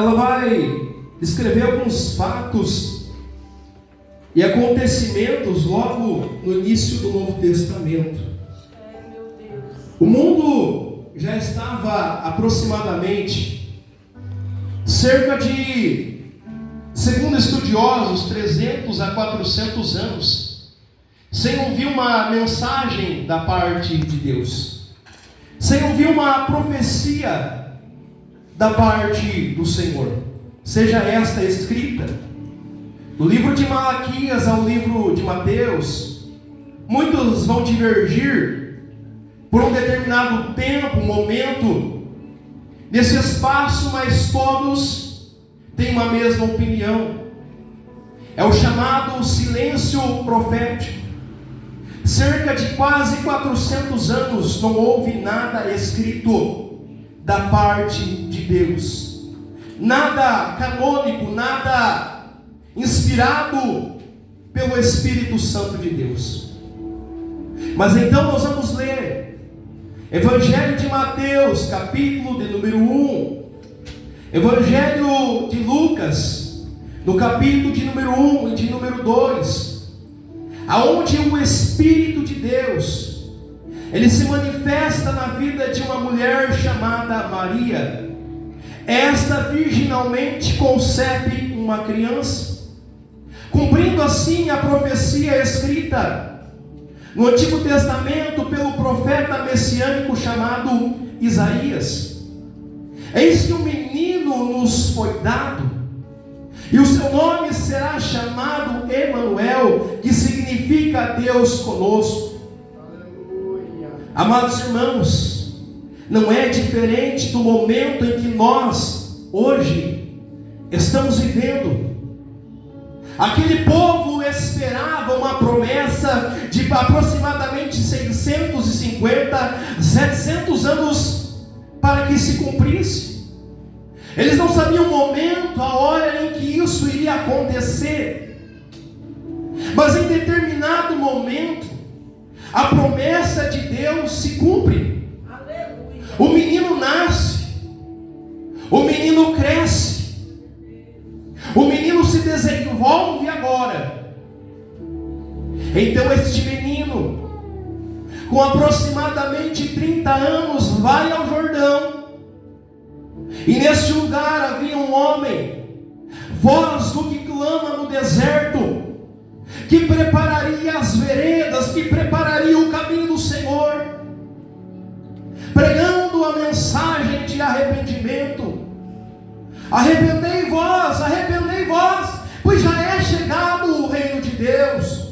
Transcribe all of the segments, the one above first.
ela vai descrever alguns fatos e acontecimentos logo no início do Novo Testamento. O mundo já estava aproximadamente cerca de, segundo estudiosos, 300 a 400 anos sem ouvir uma mensagem da parte de Deus, sem ouvir uma profecia da parte do Senhor, seja esta escrita do livro de Malaquias ao livro de Mateus. Muitos vão divergir por um determinado tempo, momento, nesse espaço, mas todos têm uma mesma opinião. É o chamado silêncio profético. Cerca de quase 400 anos não houve nada escrito da parte de Deus, nada canônico, nada inspirado pelo Espírito Santo de Deus. Mas então nós vamos ler Evangelho de Mateus, capítulo de número 1, Evangelho de Lucas, no capítulo de número 1 e de número 2, aonde o Espírito de Deus, ele se manifesta na vida de uma mulher chamada Maria. Esta virginalmente concebe uma criança, cumprindo assim a profecia escrita no Antigo Testamento pelo profeta messiânico chamado Isaías. Eis que um menino nos foi dado, e o seu nome será chamado Emanuel, que significa Deus conosco. Amados irmãos, não é diferente do momento em que nós hoje estamos vivendo. Aquele povo esperava uma promessa de aproximadamente 650, 700 anos para que se cumprisse. Eles não sabiam o momento, a hora em que isso iria acontecer. Mas em determinado momento, a promessa de Deus se cumpre. O menino nasce, o menino cresce, o menino se desenvolve agora. Então este menino, com aproximadamente 30 anos, vai ao Jordão. E neste lugar havia um homem, voz do que clama no deserto, que prepararia as veredas, que prepararia o caminho do Senhor, pregando a mensagem de arrependimento. Arrependei-vos, pois já é chegado o reino de Deus.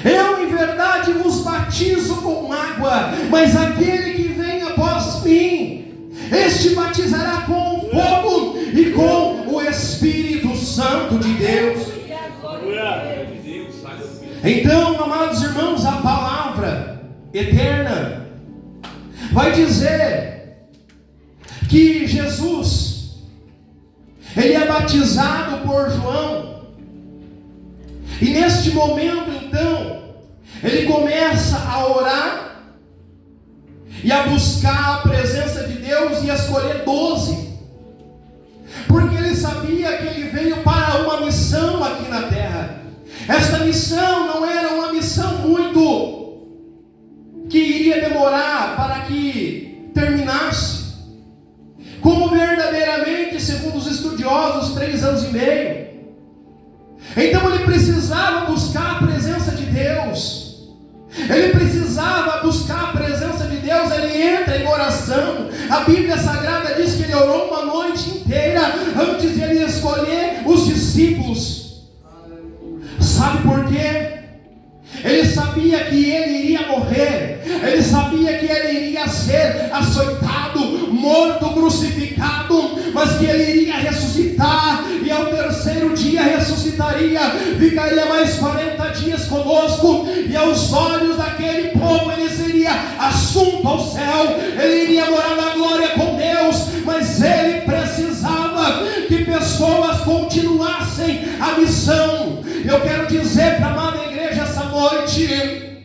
Eu em verdade vos batizo com água, mas aquele que vem após mim, este batizará com fogo e com o Espírito Santo de Deus. Então, amados irmãos, a palavra eterna vai dizer que Jesus, ele é batizado por João. E neste momento, então, ele começa a orar e a buscar a presença de Deus e a escolher 12, porque ele sabia que ele veio para uma missão aqui na terra. Esta missão não era uma missão muito que iria demorar para que terminasse, como verdadeiramente, segundo os estudiosos, 3 anos e meio. Então ele precisava buscar a presença de Deus. Ele precisava buscar a presença de Deus. Ele entra em oração. A Bíblia Sagrada diz que ele orou uma noite inteira antes de ele escolher os discípulos. Sabe por quê? Ele sabia que ele iria morrer. Ele sabia que ele iria ser açoitado, morto, crucificado, mas que ele iria ressuscitar, e ao terceiro dia ressuscitaria, ficaria mais 40 dias conosco, e aos olhos daquele povo ele seria assunto ao céu, ele iria morar na glória com Deus. Mas ele precisava que pessoas continuassem a missão. Eu quero dizer para a amada igreja essa noite: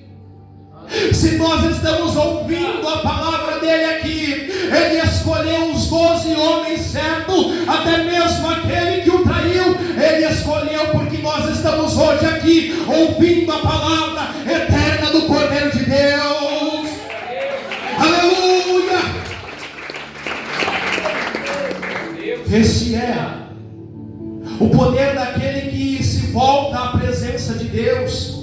Se nós estamos ouvindo a palavra dele aqui, ele escolheu os 12 homens certos, até mesmo aquele que o traiu, ele escolheu, porque nós estamos hoje aqui ouvindo a palavra eterna do Cordeiro de Deus. Aleluia! Esse é o poder daquele que se volta à presença de Deus.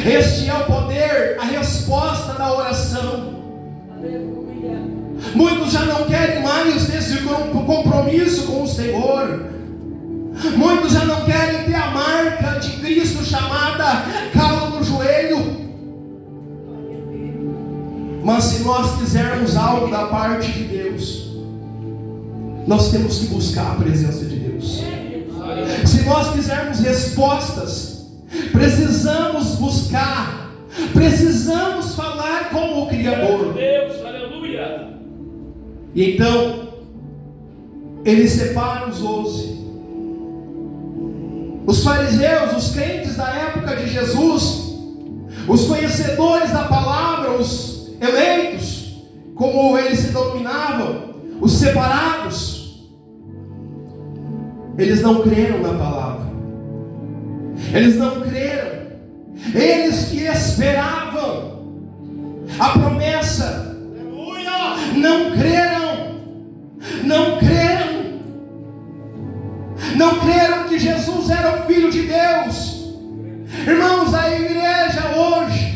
Este é o poder, a resposta da oração. Aleluia. Muitos já não querem mais esse compromisso com o Senhor. Muitos já não querem ter a marca de Cristo chamada calo no joelho. Mas se nós quisermos algo da parte de Deus, nós temos que buscar a presença de Deus. Se nós quisermos respostas, precisamos buscar, precisamos falar com o Criador. Deus, aleluia. E então, ele separa os 12. Os fariseus, os crentes da época de Jesus, os conhecedores da palavra, os eleitos, como eles se denominavam, os separados, eles não creram na palavra. Eles não creram. Eles que esperavam a promessa, não creram. Não creram. Não creram que Jesus era o Filho de Deus. Irmãos, a igreja hoje,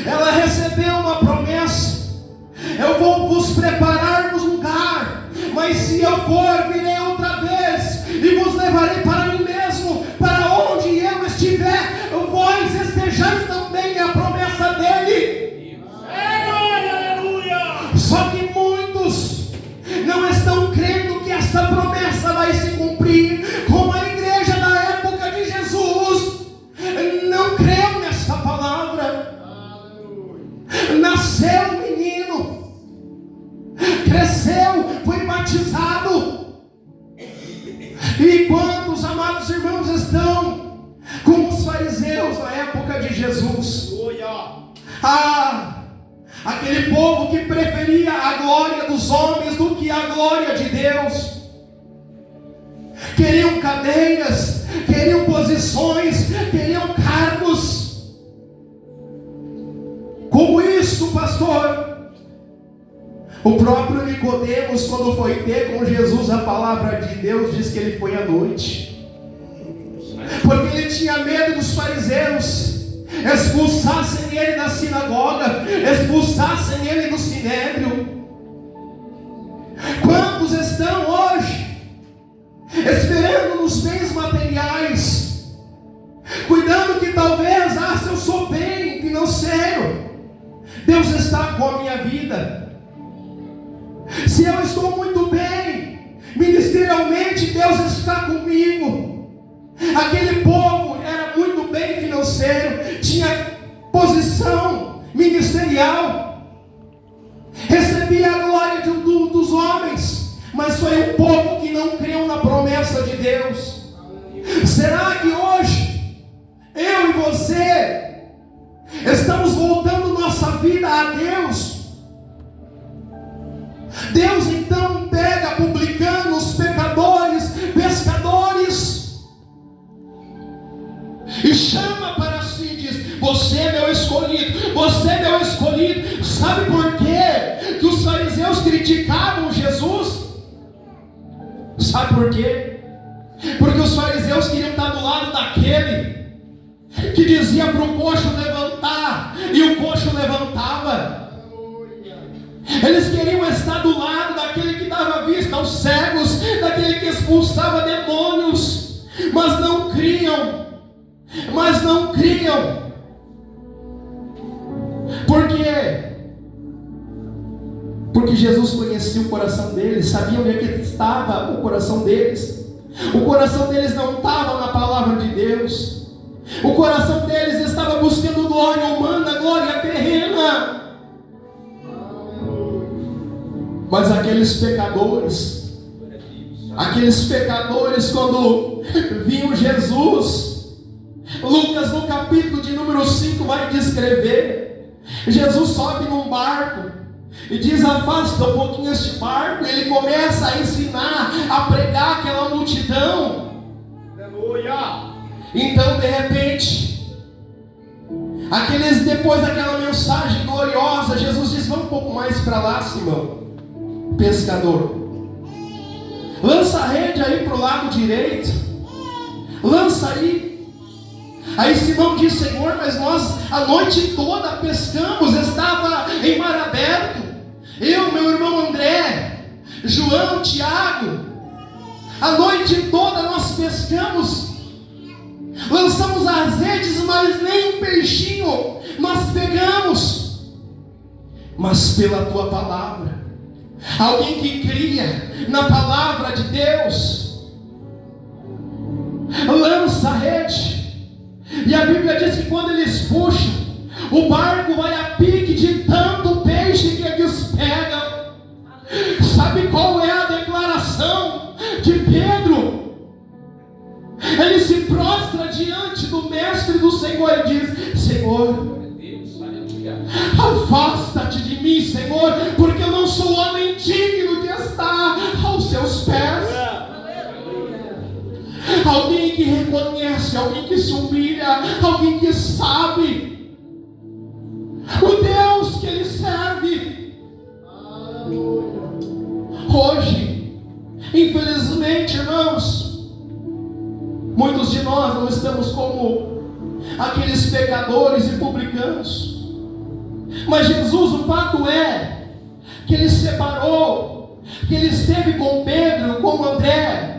ela recebeu uma promessa: eu vou vos preparar um lugar, mas se eu for, virei outra vez e vos levarei para mim mesmo, para onde eu estiver, vós estejais também. É a promessa dele. Aleluia! Só que muitos não estão crendo que essa promessa vai se cumprir, como a igreja da época de Jesus não creu nessa palavra. Nasceu um menino, cresceu, foi batizado. E quantos, amados irmãos, estão como os fariseus na época de Jesus? Aquele povo que preferia a glória dos homens do que a glória de Deus. Queriam cadeiras, queriam posições, queriam cargos. Como isso, pastor? O próprio Nicodemos, quando foi ter com Jesus a palavra de Deus, diz que ele foi à noite, porque ele tinha medo dos fariseus expulsassem ele da sinagoga, expulsassem ele do sinédrio. Quantos estão hoje esperando nos bens materiais, cuidando que talvez, se eu sou bem financeiro, Deus está com a minha vida. Se eu estou muito bem ministerialmente, Deus está comigo. Aquele povo era muito bem financeiro, tinha posição ministerial, recebia a glória dos homens, mas foi um povo que não creu na promessa de Deus. Será que hoje eu e você estamos voltando nossa vida a Deus? Deus então pega publicanos, pecadores, pescadores e chama para si e diz: você é meu escolhido, você é meu escolhido. Sabe por quê que os fariseus criticavam Jesus? Sabe por quê? Porque os fariseus queriam estar do lado daquele que dizia para o coxo levantar, e o coxo levantava. Eles queriam estar do lado daquele que dava vista aos cegos, daquele que expulsava demônios, mas não criam. Por quê? Porque Jesus conhecia o coração deles, sabia onde é que estava o coração deles. O coração deles não estava na palavra de Deus. O coração deles estava buscando glória humana, glória terrena. Mas aqueles pecadores, quando viam Jesus, Lucas no capítulo de número 5 vai descrever Jesus sobe num barco e diz: afasta um pouquinho este barco. E ele começa a ensinar, a pregar aquela multidão. Aleluia. Então, de repente, depois daquela mensagem gloriosa, Jesus diz: vamos um pouco mais para lá, Simão, pescador, lança a rede aí para o lado direito, lança aí. Aí Simão diz: Senhor, mas nós a noite toda pescamos, estava em mar aberto, eu, meu irmão André, João, Tiago, a noite toda nós pescamos, lançamos as redes, mas nem um peixinho nós pegamos. Mas pela tua palavra, alguém que cria na palavra de Deus, lança a rede. E a Bíblia diz que quando eles puxam, o barco vai a pique de tanto peixe que eles pegam. Sabe qual é a declaração de Pedro? Ele se prostra diante do Mestre do Senhor e diz: Senhor, afasta-te de mim, Senhor, porque eu não sou homem digno de estar aos seus pés. Alguém que reconhece, alguém que se humilha, alguém que sabe o Deus que ele serve. Hoje, infelizmente, irmãos, muitos de nós não estamos como aqueles pecadores e publicanos. Mas Jesus, o fato é que ele separou, que ele esteve com Pedro, com André,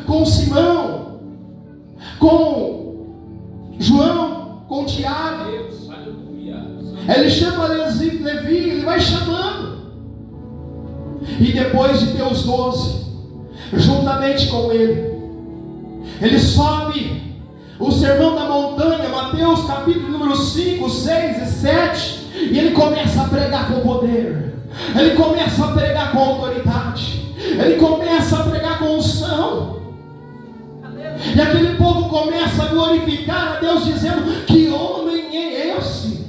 com Simão, com João, com Tiago. Ele chama Levi, ele vai chamando. E depois de ter os 12, juntamente com ele sobe o sermão da montanha, Mateus capítulo número 5, 6 e 7. E ele começa a pregar com poder, ele começa a pregar com autoridade, ele começa a pregar com unção. E aquele povo começa a glorificar a Deus, dizendo: que homem é esse?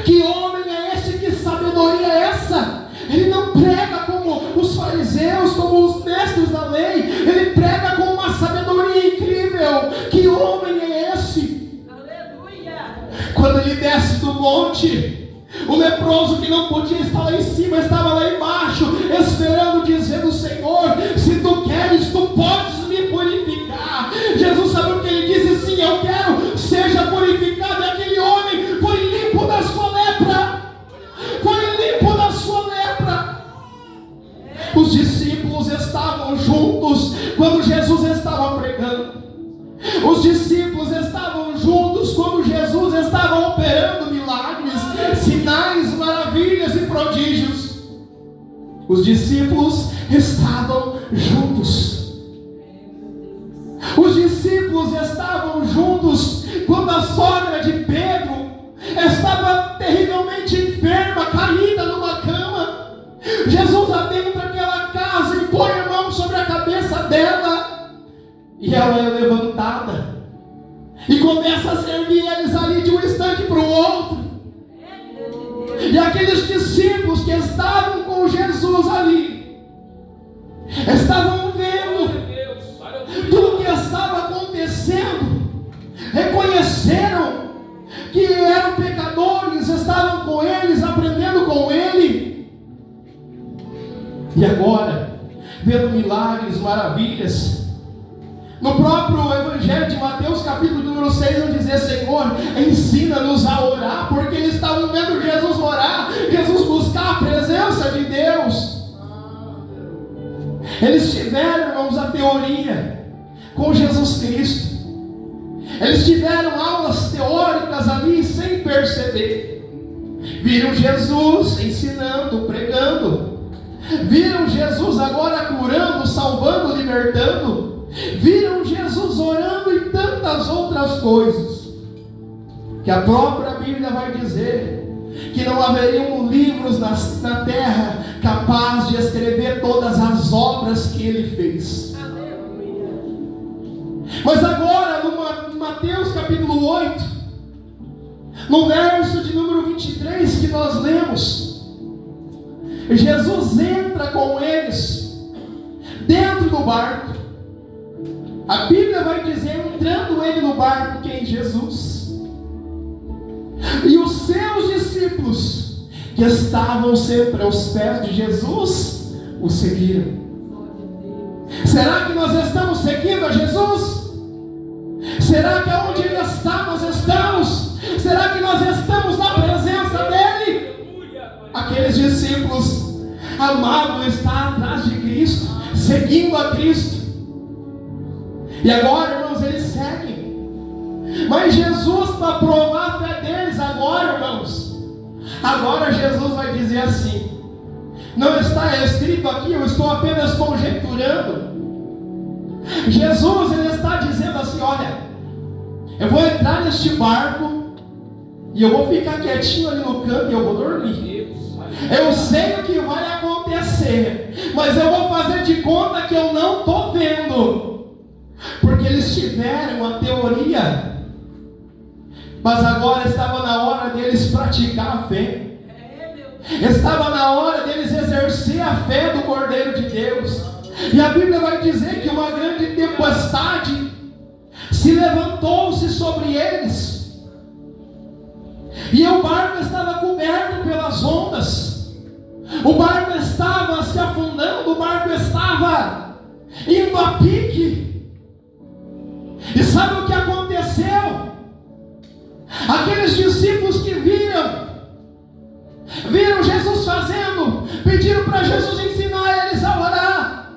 Que homem é esse? Que sabedoria é essa? Ele não prega como os fariseus, como os mestres da lei, ele prega com uma sabedoria incrível. Que homem é esse? Aleluia. Quando ele desce do monte, o leproso que não podia estar lá em cima, estava lá embaixo, esperando, dizendo: Senhor, se tu queres, tu podes me purificar. Jesus sabe o que ele disse? Sim, eu quero, seja purificado. E aquele homem foi limpo da sua lepra. Foi limpo da sua lepra. Os discípulos estavam juntos quando Jesus estava pregando. Os discípulos estavam juntos quando Jesus estava operando milagres, sinais, maravilhas e prodígios. Os discípulos estavam juntos. Os discípulos estavam juntos quando a sogra de Pedro estava terrivelmente enferma, caída numa cama. Jesus adentra aquela casa e põe a mão sobre a cabeça dela, e ela é levantada e começa a servir eles ali de um instante para o outro. E aqueles discípulos que estavam com Jesus ali estavam vendo tudo que estava acontecendo, reconheceram que eram pecadores, estavam com eles, aprendendo com ele, e agora vendo milagres, maravilhas. No próprio Evangelho de Mateus capítulo número 6, vão dizer: Senhor, ensina-nos a orar, porque eles estavam vendo Jesus orar, Jesus buscar a presença de Deus. Eles tiveram, irmãos, a teoria com Jesus Cristo. Eles tiveram aulas teóricas ali sem perceber. Viram Jesus ensinando, pregando. Viram Jesus agora curando, salvando, libertando. Viram Jesus orando e tantas outras coisas, que a própria Bíblia vai dizer que não haveriam livros na terra capazes de escrever todas as obras que ele fez. Mas agora, no Mateus capítulo 8, no verso de número 23 que nós lemos, Jesus entra com eles dentro do barco. A Bíblia vai dizer, entrando ele no barco, quem? Jesus. E os seus discípulos, que estavam sempre aos pés de Jesus, o seguiram. Será que nós estamos seguindo a Jesus? Será que aonde Ele está, nós estamos? Será que nós estamos na presença dEle? Aqueles discípulos amavam estar atrás de Cristo, seguindo a Cristo. E agora, irmãos, eles seguem. Mas Jesus, para provar a fé deles, agora, irmãos, agora Jesus vai dizer assim: não está escrito aqui, eu estou apenas conjecturando. Jesus, ele está dizendo assim: olha, eu vou entrar neste barco e eu vou ficar quietinho ali no canto e eu vou dormir. Eu sei o que vai acontecer, mas eu vou fazer de conta que eu não estou vendo. Porque eles tiveram a teoria, mas agora estava na hora deles praticar a fé. Estava na hora deles exercer a fé do Cordeiro de Deus. E a Bíblia vai dizer que uma grande tempestade se levantou-se sobre eles, e o barco estava coberto pelas ondas. O barco estava se afundando, o barco estava indo a pique. E sabe o que aconteceu? Aqueles discípulos que viram Jesus fazendo, pediram para Jesus ensinar eles a orar.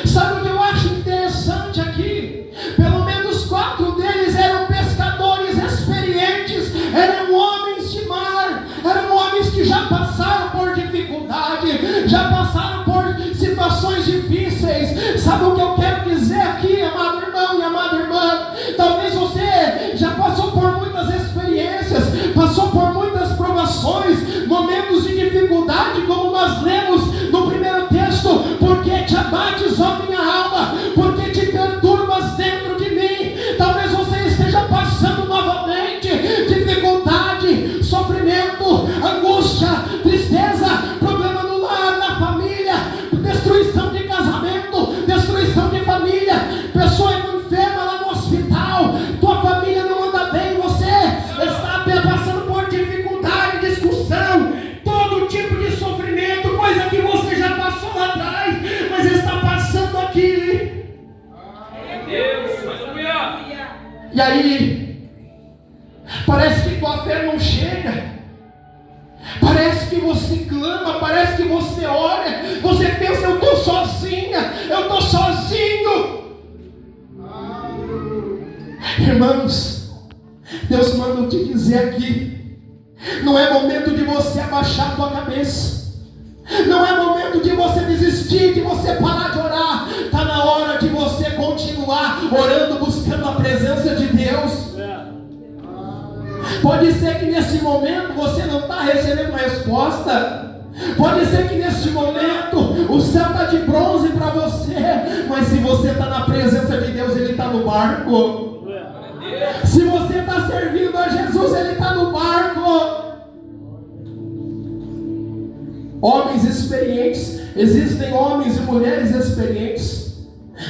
Sabe o que eu acho interessante aqui? Pelo menos 4 deles eram pescadores experientes, eram homens de mar, eram homens que já passaram por dificuldade, já passaram por situações difíceis. Sabe o que eu quero dizer aqui, amado irmão e amada irmã? Talvez você já passou por muitas experiências, passou por muitas provações, momentos de dificuldade, como nós lemos no primeiro texto: porque te abates, ó minha alma, porque te perturbas dentro de mim. Talvez você esteja passando novamente dificuldade, sofrimento, angústia, tristeza, problema no lar, na família, destruição de casamento, destruição de família, pessoa enferma lá no hospital, tua família não anda bem, você está passando por dificuldade, discussão, todo tipo de sofrimento, coisa que você já passou lá atrás, mas está passando aqui. Deus, aleluia. E aí, parece que tua fé não chega. Parece que você clama, parece que você ora, você pensa: eu estou sozinha, eu estou sozinho. Irmãos, Deus manda eu te dizer aqui: não é momento de você abaixar a tua cabeça, não é momento de você desistir, de você parar de orar. Está na hora de você continuar orando, buscando a presença de Deus. Pode ser que nesse momento você não está recebendo uma resposta, pode ser que nesse momento o céu está de bronze para você, mas se você está na presença de Deus, Ele está no barco. Se você está servindo a Jesus, Ele está no barco. Homens experientes, existem homens e mulheres experientes,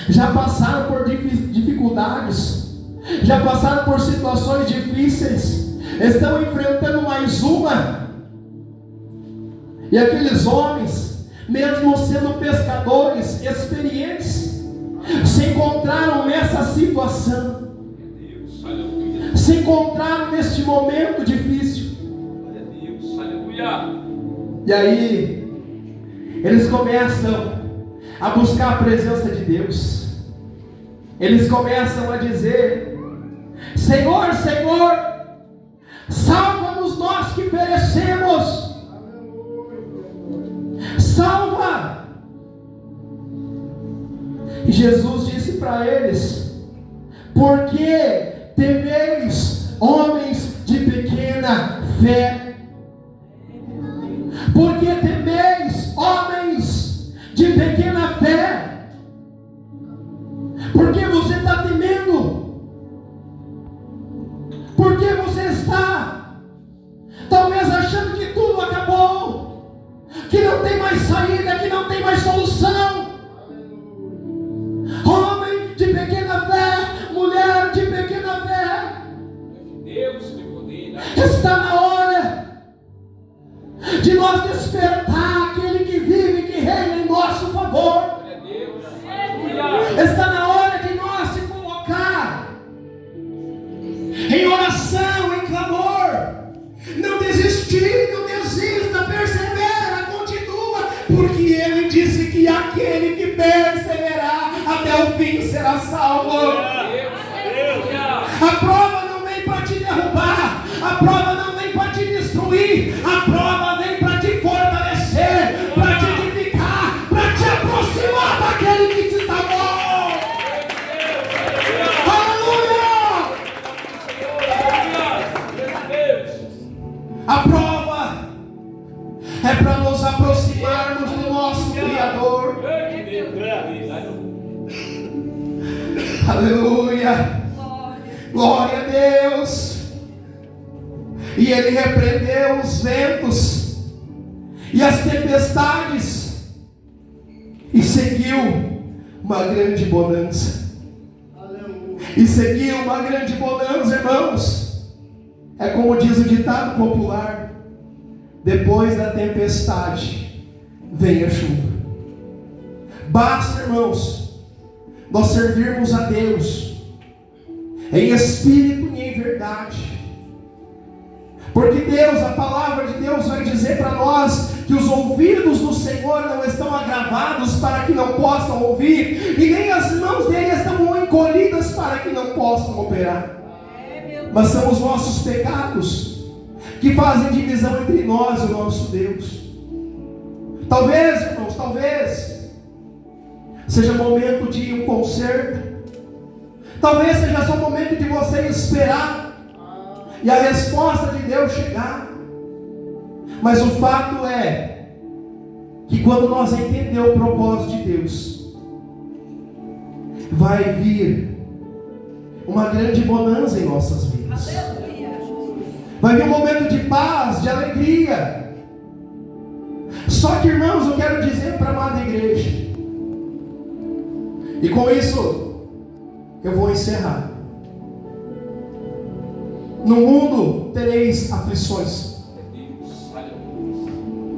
já passaram por dificuldades, já passaram por situações difíceis, estão enfrentando mais uma. E aqueles homens, mesmo sendo pescadores experientes, se encontraram nessa situação, se encontraram neste momento difícil. E aí eles começam a buscar a presença de Deus. Eles começam a dizer: Senhor, Senhor, salva-nos nós que perecemos. Salva. E Jesus disse para eles: por que temeis, homens de pequena fé? Por que temeis, homens de pequena fé? Por que você está temendo? Por que você está? Homem de pequena fé, mulher de pequena fé, está na hora de nós despertar aquele que vive e que reina em nosso favor. Está na hora de nós se colocar em oração, em clamor. Não desistir, não desista, persevera, continua, porque Ele disse que aquele que perseverar até o fim será salvo. A prova não vem para te derrubar, a prova não vem para te destruir, a prova vem para te fortalecer, para te edificar, para te aproximar daquele que te salvou. A prova é para nos aproximarmos do nosso Criador. Aleluia. Glória a Deus. E Ele repreendeu os ventos e as tempestades e seguiu uma grande bonança. E seguiu uma grande bonança, irmãos. É como diz o ditado popular: depois da tempestade vem a chuva. Basta, irmãos, nós servirmos a Deus em espírito e em verdade, porque Deus, a palavra de Deus vai dizer para nós que os ouvidos do Senhor não estão agravados para que não possam ouvir, e nem as mãos dele estão encolhidas para que não possam operar. Mas são os nossos pecados que fazem divisão entre nós e o nosso Deus. Talvez, irmãos, talvez seja momento de um conserto. Talvez seja só o momento de você esperar e a resposta de Deus chegar. Mas o fato é que quando nós entendemos o propósito de Deus, vai vir uma grande bonança em nossas vidas. Vai vir um momento de paz, de alegria. Só que, irmãos, eu quero dizer para a amada igreja, e com isso eu vou encerrar: no mundo tereis aflições.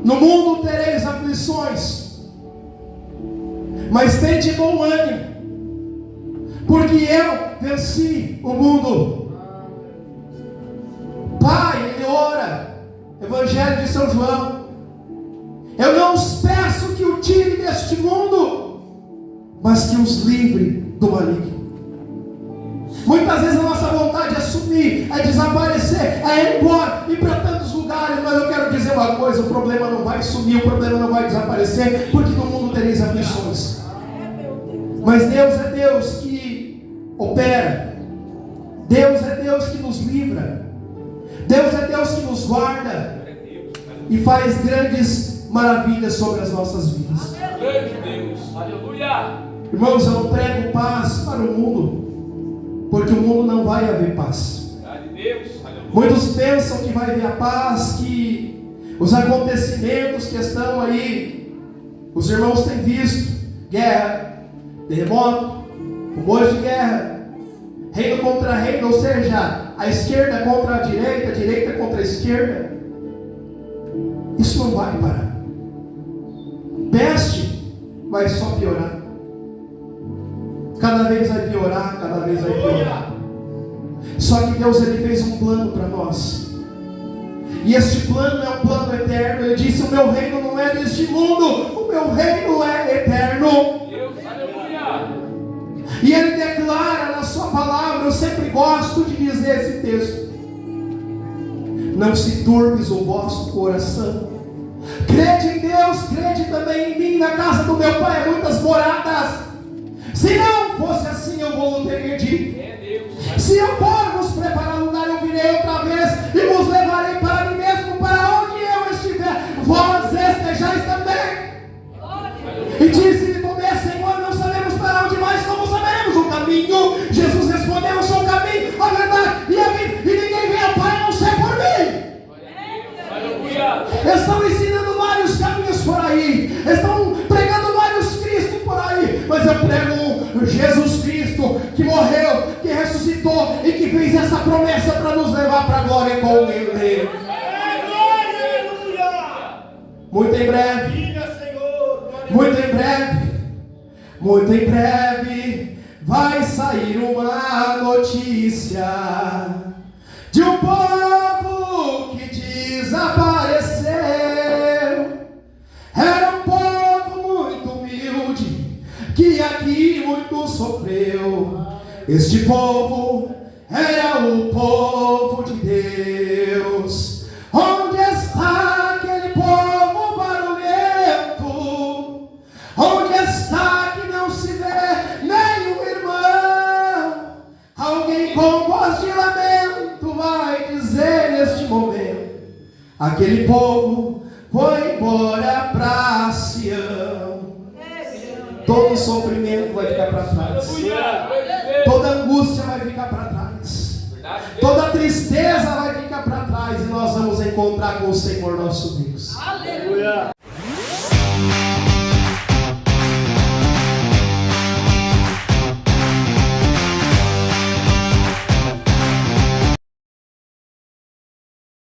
No mundo tereis aflições, mas tende bom ânimo, porque eu venci o mundo. Pai, ele ora, Evangelho de São João: eu não os peço que o tire deste mundo, mas que os livre do maligno. Muitas vezes a nossa vontade é sumir, é desaparecer, é ir embora, ir para tantos lugares. Mas eu quero dizer uma coisa: o problema não vai sumir, o problema não vai desaparecer, porque no mundo tereis aflições. Mas Deus é Deus que opera. Deus é Deus que nos livra. Deus é Deus que nos guarda e faz grandes maravilhas sobre as nossas vidas. Irmãos, eu não prego paz para o mundo, porque o mundo não vai haver paz. Muitos pensam que vai haver a paz, que os acontecimentos que estão aí, os irmãos têm visto: guerra, terremoto, rumores de guerra, reino contra reino, ou seja, a esquerda contra a direita contra a esquerda. Isso não vai parar. Peste vai só piorar. Cada vez vai piorar, cada vez vai piorar. Só que Deus, ele fez um plano para nós. E este plano é um plano eterno. Ele disse: o meu reino não é deste mundo, o meu reino é eterno. E ele declara na sua palavra, eu sempre gosto de dizer esse texto: não se turbes o vosso coração. Crede em Deus, crede também em mim. Na casa do meu pai há muitas moradas. Se não fosse assim, eu vou teria dito. Se eu for vos preparar lugar, eu virei outra vez e vos levarei para mim mesmo, para onde eu estiver, vós estejais também. E disse-lhe Tomé: Senhor, não sabemos para onde mais, como saberemos o caminho? Jesus respondeu: eu sou o caminho, a verdade e a vida, e ninguém vem ao Pai a não ser por mim. Estão ensinando vários caminhos por aí, estão pregando vários Cristos por aí, mas eu prego Jesus Cristo, que morreu, que ressuscitou e que fez essa promessa para nos levar para a glória com Ele. Muito em breve, muito em breve, vai sair uma notícia de um povo que desapareceu. Era um povo muito humilde, que aqui muito sofreu. Este povo era o povo de Deus. Onde está aquele povo barulhento? Onde está que não se vê nenhum irmão? Alguém com voz de lamento vai dizer neste momento: aquele povo foi embora para Sião. Todo sofrimento vai ficar para trás, toda angústia vai ficar para trás, toda tristeza vai ficar para trás, e nós vamos encontrar com o Senhor nosso Deus. Aleluia.